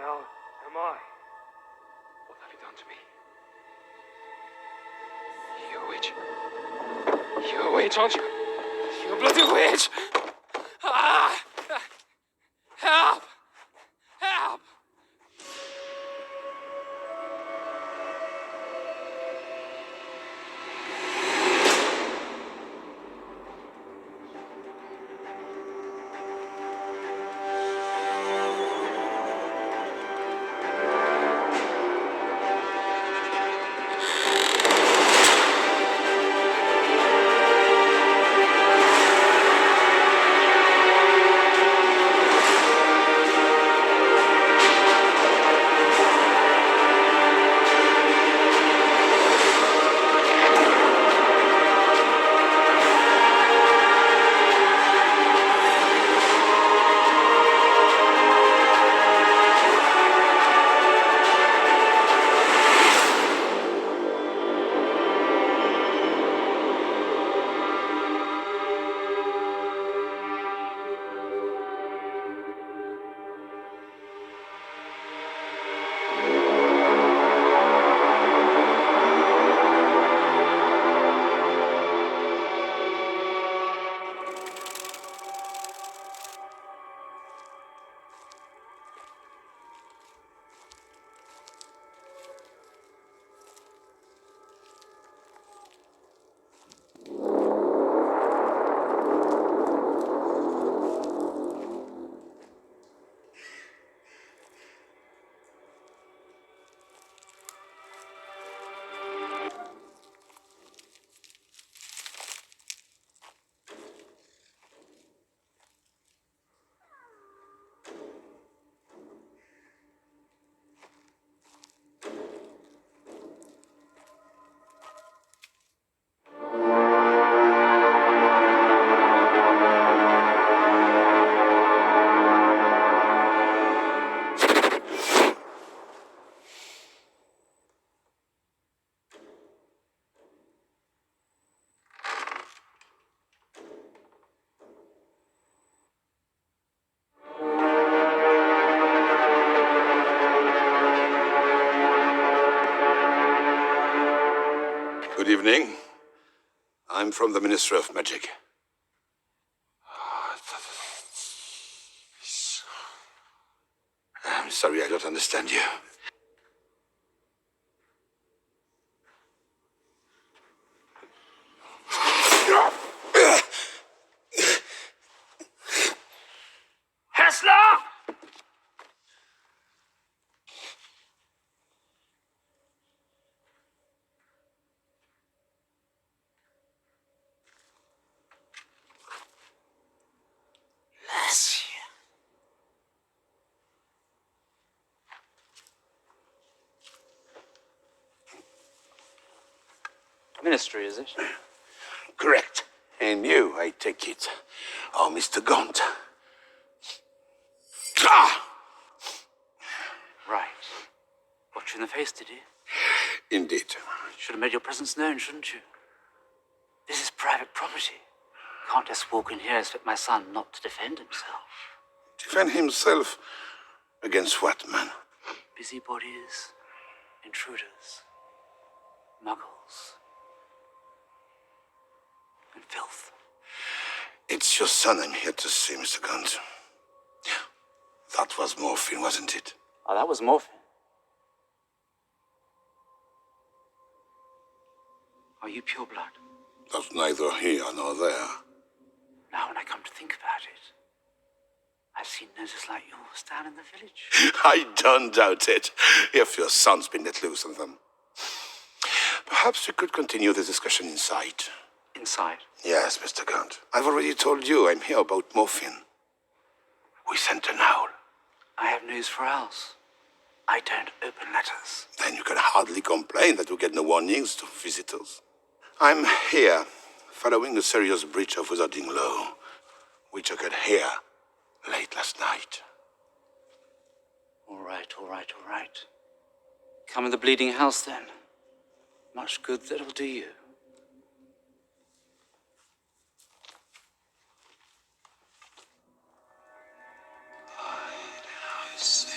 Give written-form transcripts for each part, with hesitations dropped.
hell am I? What have you done to me? You're a witch. You're a witch, aren't you? You're a bloody witch! Ah! Help! Help! Good evening. I'm from the Ministry of Magic. I'm sorry, I don't understand you. Hessler! Ministry, is it? Correct. And you, I take it, are Mr. Gaunt. Ah! Right. Got you in the face, did he? Indeed. Should have made your presence known, shouldn't you? This is private property. Can't just walk in here and expect my son not to defend himself. Defend himself against what, man? Busybodies, intruders, muggles, and filth. It's your son I'm here to see, Mr. Gaunt. That was morphine, wasn't it? Oh, that was morphine. Are you pure blood? That's neither here nor there. Now, when I come to think about it, I've seen noses like yours down in the village. I don't doubt it, if your son's been let loose on them. Perhaps we could continue the discussion inside. Inside? Yes, Mr. Gaunt. I've already told you I'm here about morphine. We sent an owl. I have news for owls. I don't open letters. Then you can hardly complain that you get no warnings to visitors. I'm here, following a serious breach of wizarding law, which occurred here late last night. All right. Come in the bleeding house, then. Much good that'll do you. I say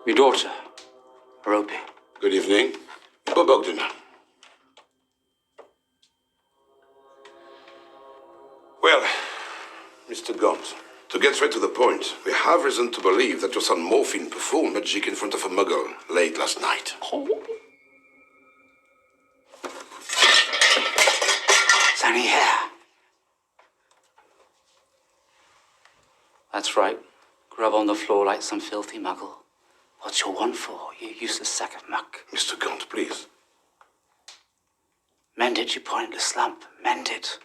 Your daughter, Rope. Good evening. Bob Ogden. Well, Mr. Gaunt, to get straight to the point, we have reason to believe that your son Morphine performed magic in front of a muggle late last night. It's only hair. That's right. Grub on the floor like some filthy muggle. What's your want for, you useless sack of muck? Mr. Gaunt, please. Mend it, you pointless lump. Mend it.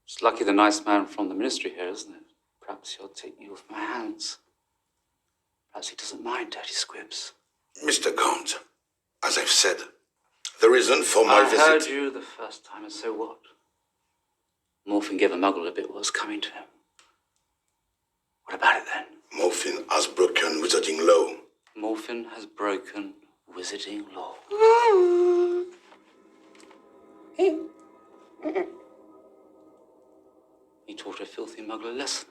It's lucky the nice man from the ministry here, isn't it? Perhaps he'll take you off my hands. Perhaps he doesn't mind dirty squibs. Mr. Gaunt, as I've said, the reason for my visit... I heard you the first time, and so what? Morphine gave a muggle a bit what was coming to him. What about it then? Morphine has broken wizarding law. Morphine has broken wizarding law. He taught a filthy muggle a lesson.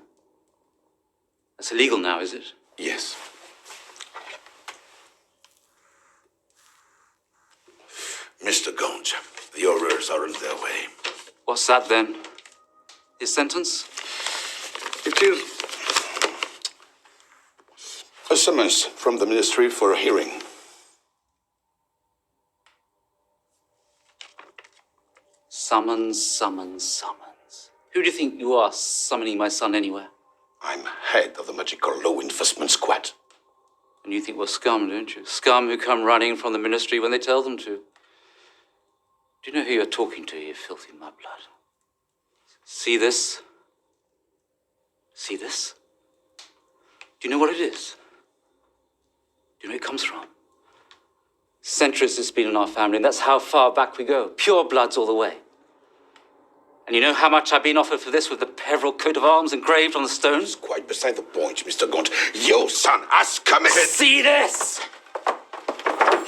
That's illegal now, is it? Yes. Mr. Gaunt, the horrors are on their way. What's that then? His sentence? It is a summons from the ministry for a hearing. Summons, summons, summons. Who do you think you are, summoning my son anywhere? I'm head of the magical law enforcement squad. And you think we're scum, don't you? Scum who come running from the ministry when they tell them to. Do you know who you're talking to, you filthy mudblood? See this? See this? Do you know what it is? Do you know where it comes from? Centuries it's been in our family, and that's how far back we go. Pure bloods all the way. And you know how much I've been offered for this with the Peveril coat of arms engraved on the stones? It's quite beside the point, Mr. Gaunt. Your son has committed... See this?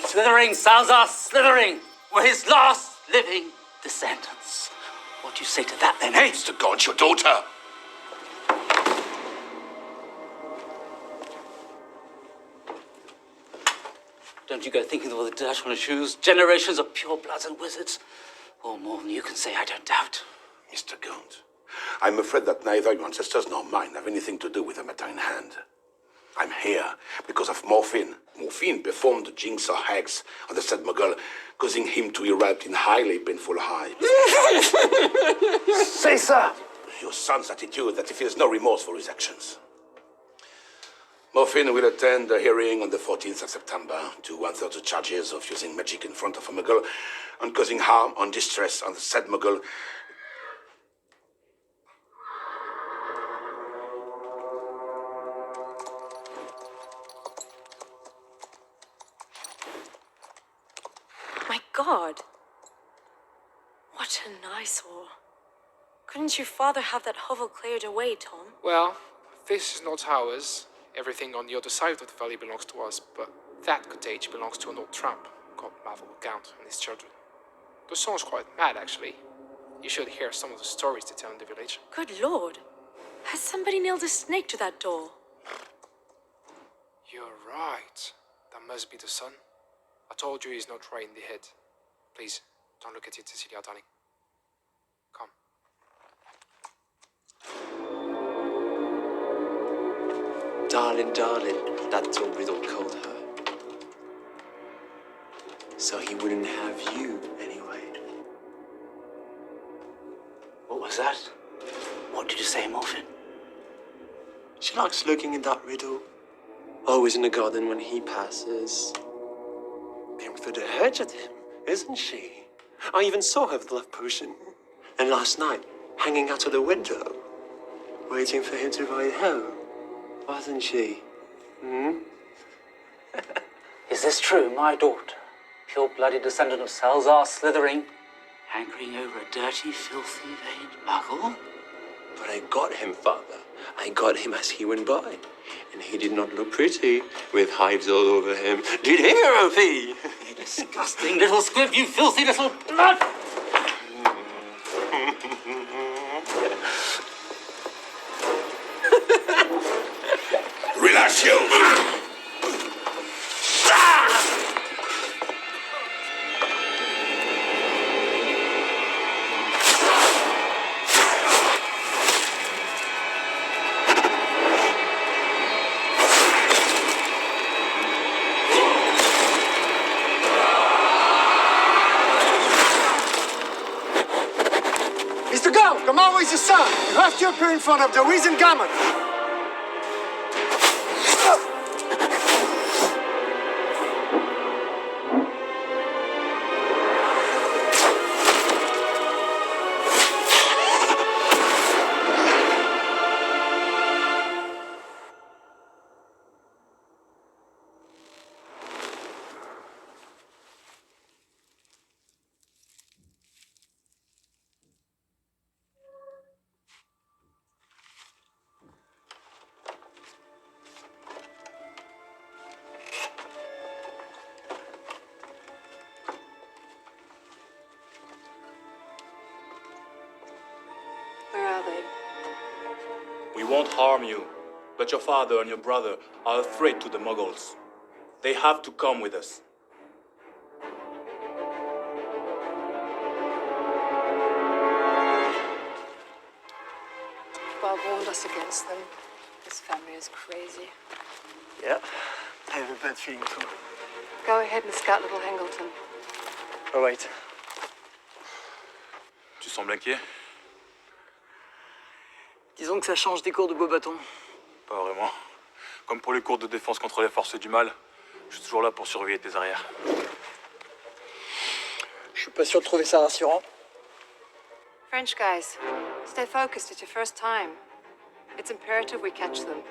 Slithering, Salazar, slithering. We're his last living descendants. What do you say to that then, eh? Mr. Gaunt, your daughter. Don't you go thinking of all the dirt on her shoes? Generations of pure bloods and wizards. Or more than you can say, I don't doubt. Mr. Gaunt, I'm afraid that neither your ancestors nor mine have anything to do with the matter in hand. I'm here because of Morphine. Morphine performed the jinx or hex on the said Muggle, causing him to erupt in highly painful hives. Say, sir! Your son's attitude that he feels no remorse for his actions. Morphine will attend the hearing on the 14th of September to answer the charges of using magic in front of a Muggle and causing harm and distress on the said Muggle. My God. What an eyesore. Couldn't your father have that hovel cleared away, Tom? Well, this is not ours. Everything on the other side of the valley belongs to us, but that cottage belongs to an old tramp called Marvel Gaunt and his children. The song's quite mad, actually. You should hear some of the stories they tell in the village. Good Lord. Has somebody nailed a snake to that door? You're right. That must be the son. I told you he's not right in the head. Please, don't look at it, Cecilia, darling. Come. Darling, darling, that's what Riddle called her. So he wouldn't have you anyway. What was that? What did you say, Morphine? She likes looking at that riddle. Always in the garden when he passes. Peering through the hedge at him, isn't she? I even saw her with the love potion. And last night, hanging out of the window, waiting for him to ride home. Wasn't she? Hmm? Is this true, my daughter, pure-blooded descendant of Salazar Slytherin, hankering over a dirty, filthy, veiled muggle? But I got him, Father. I got him as he went by. And he did not look pretty, with hives all over him. Did he, Europy? You disgusting little squib, you filthy little blood! Relâchez-vous! Mr. Go, come on with your son. You have to appear in front of the Wizengamot. Gammon. Where are they? We won't harm you, but your father and your brother are a threat to the Muggles. They have to come with us. Bob warned us against them. This family is crazy. Yeah, I have a bad feeling too. Go ahead and scout little Hangleton. All right. Tu sembles inquiet? Disons que ça change des cours de beau bâton. Pas vraiment. Comme pour les cours de défense contre les forces du mal, je suis toujours là pour surveiller tes arrières. Je suis pas sûr de trouver ça rassurant. French guys, stay focused. It's your first time. It's imperative we catch them.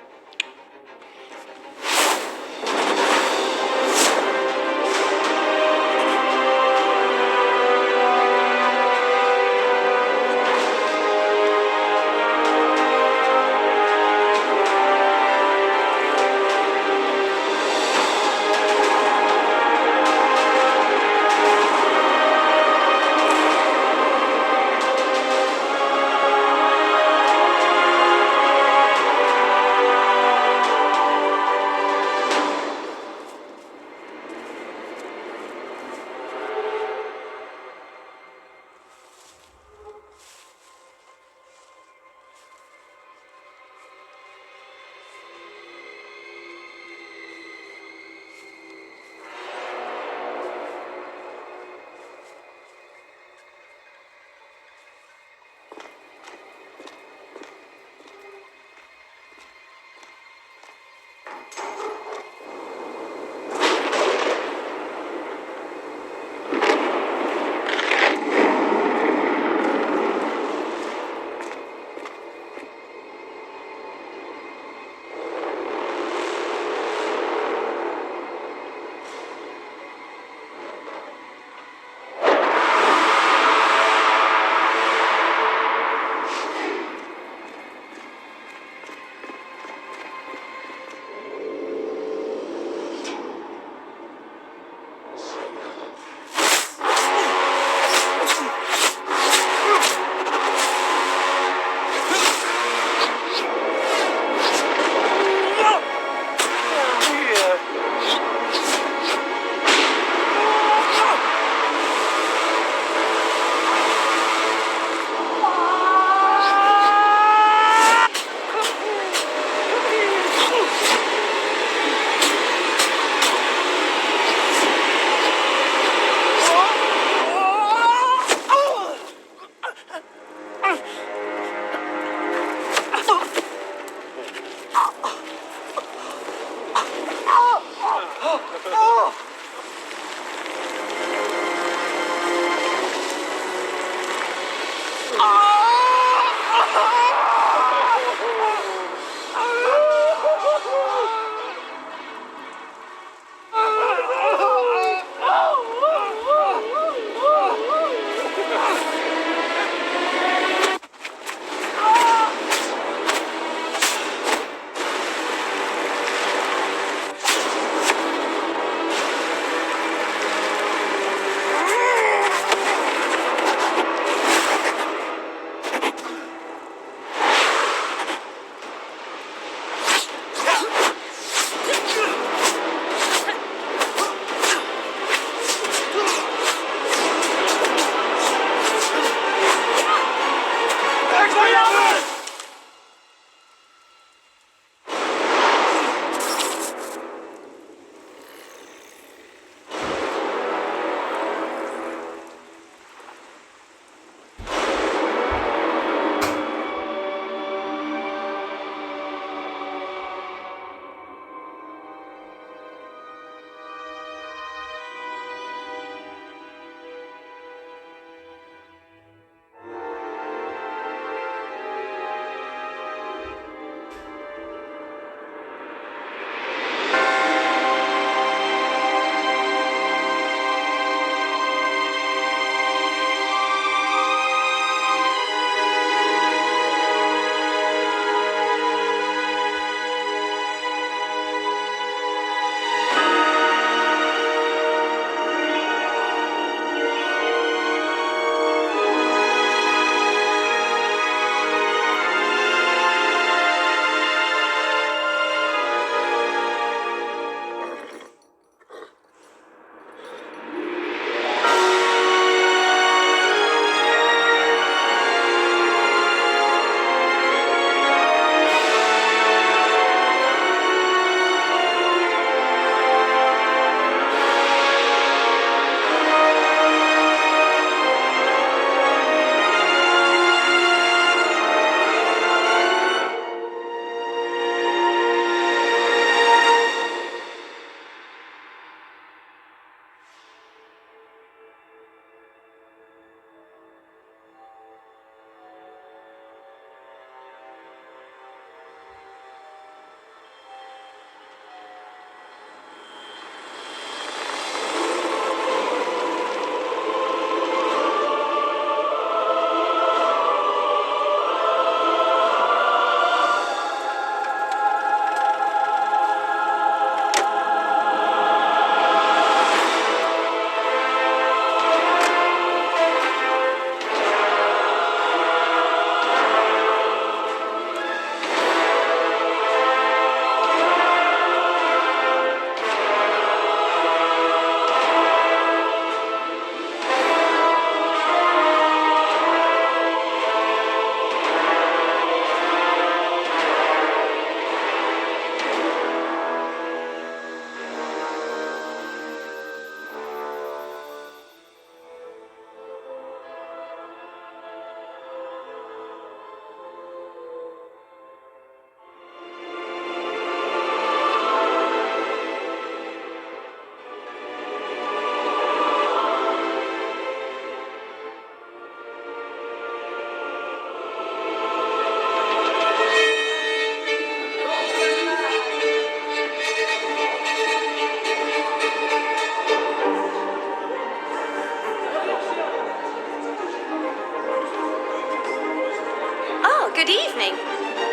Good evening.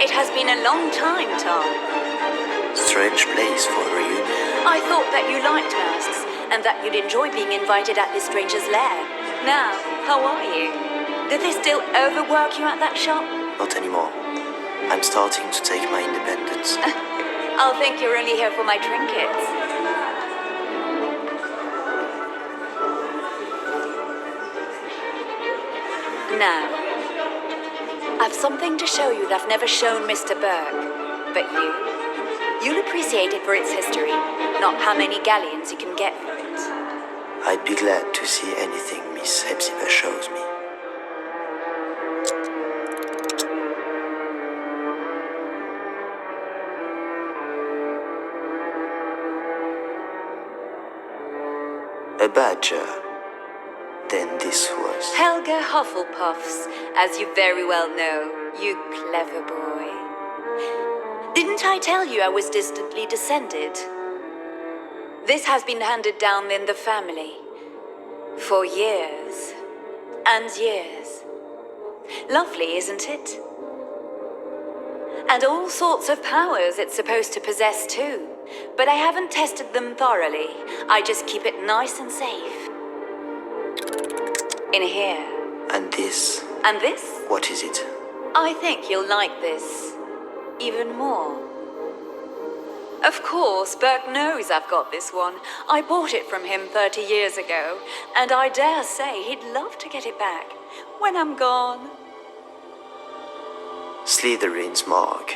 It has been a long time, Tom. Strange place for a reunion. I thought that you liked masks and that you'd enjoy being invited at this stranger's lair. Now, how are you? Did they still overwork you at that shop? Not anymore. I'm starting to take my independence. I'll think you're only here for my trinkets. Now, I've something to show you that I've never shown Mr. Burke. But you'll appreciate it for its history, not how many galleons you can get for it. I'd be glad to see anything Miss Hepzibah shows me. A badger. Then this was... Helga Hufflepuffs, as you very well know, you clever boy. Didn't I tell you I was distantly descended? This has been handed down in the family for years and years. Lovely, isn't it? And all sorts of powers it's supposed to possess too. But I haven't tested them thoroughly. I just keep it nice and safe. In here. And this? And this? What is it? I think you'll like this even more. Of course, Burke knows I've got this one. I bought it from him 30 years ago, and I dare say he'd love to get it back when I'm gone. Slytherin's mark.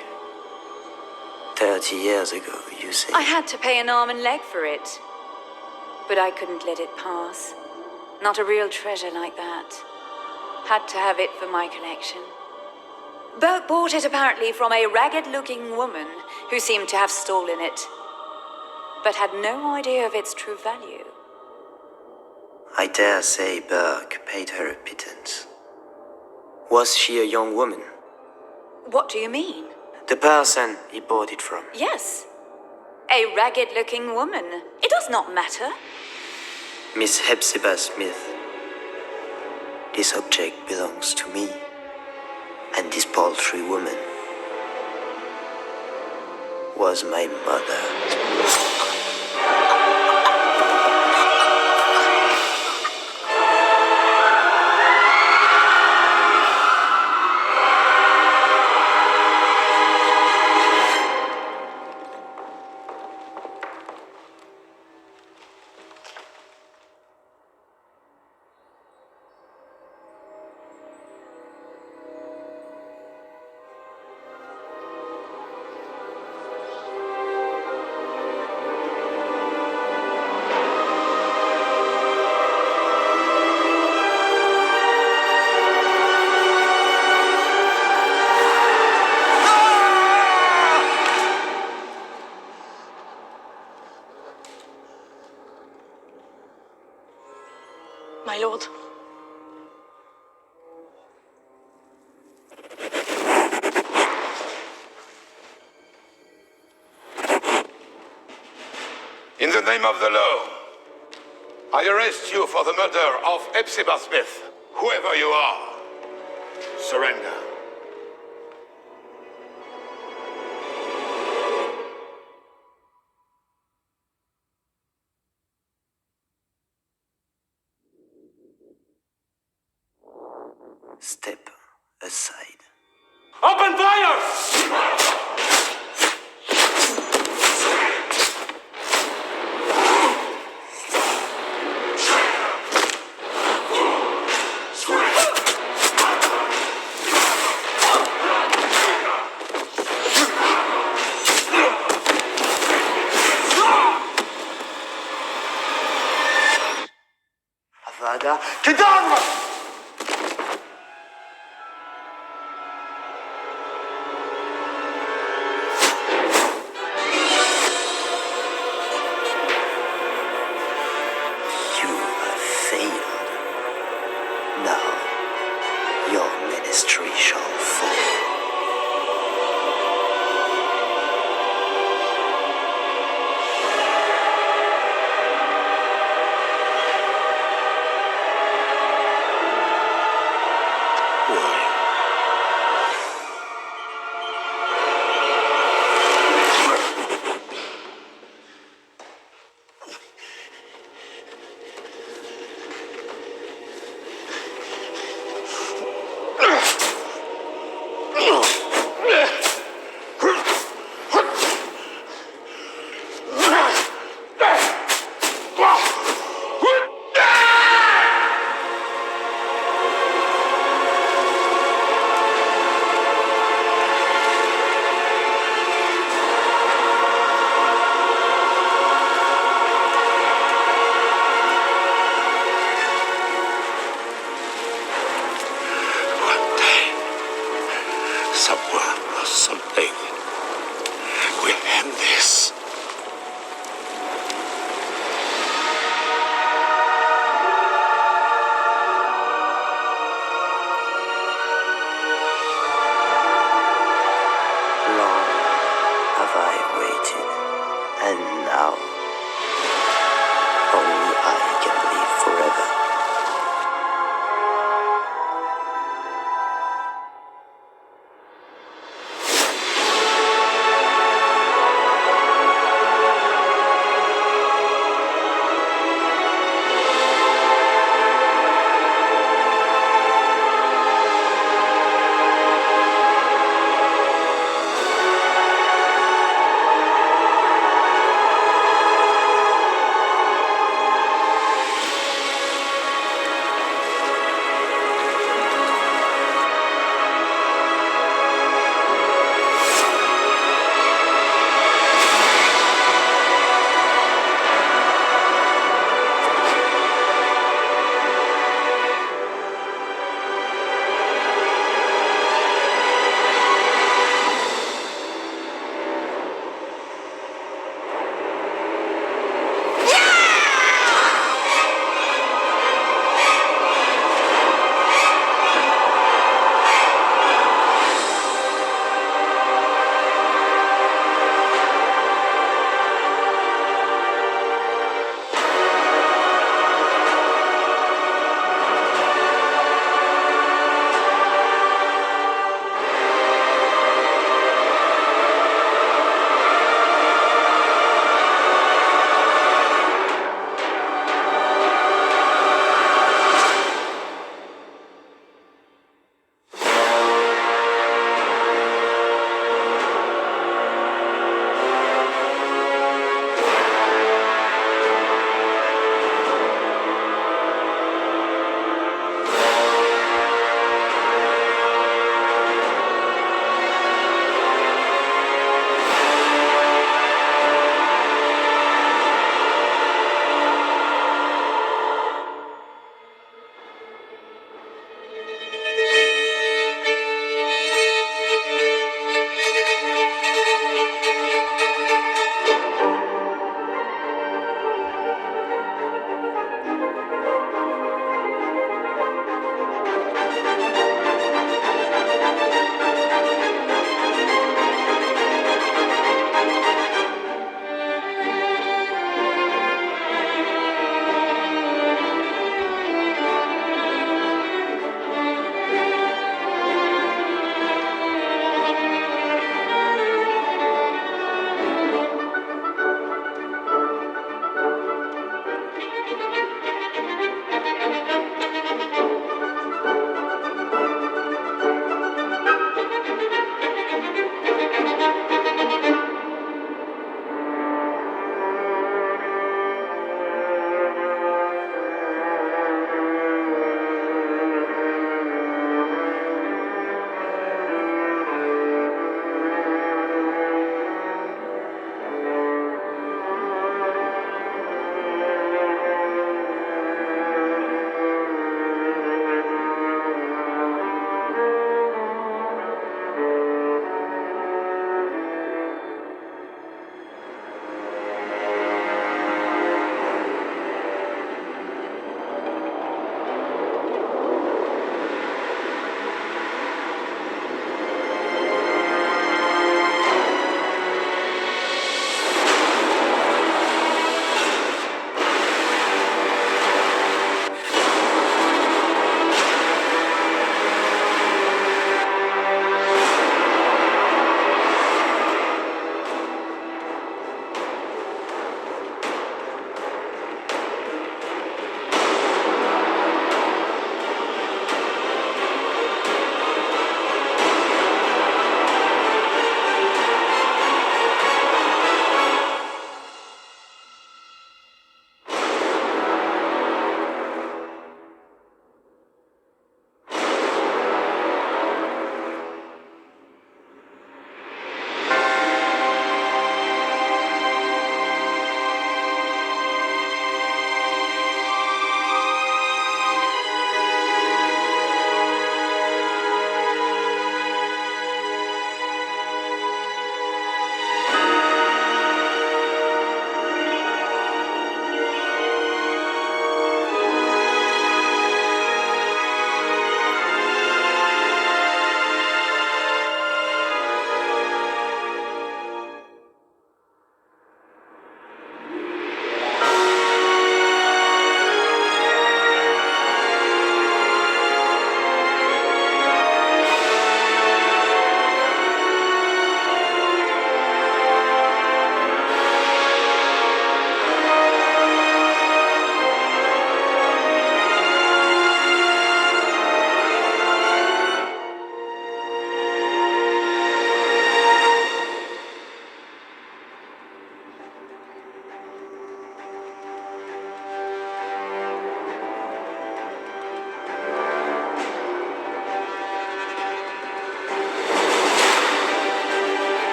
30 years ago, you say? I had to pay an arm and leg for it, but I couldn't let it pass. Not a real treasure like that. Had to have it for my collection. Burke bought it apparently from a ragged-looking woman who seemed to have stolen it, but had no idea of its true value. I dare say Burke paid her a pittance. Was she a young woman? What do you mean? The person he bought it from. Yes. A ragged-looking woman. It does not matter. Miss Hepzibah Smith. This object belongs to me. And this paltry woman was my mother. My lord. In the name of the law, I arrest you for the murder of Hepzibah Smith. Whoever you are, surrender. Step aside. Open fire!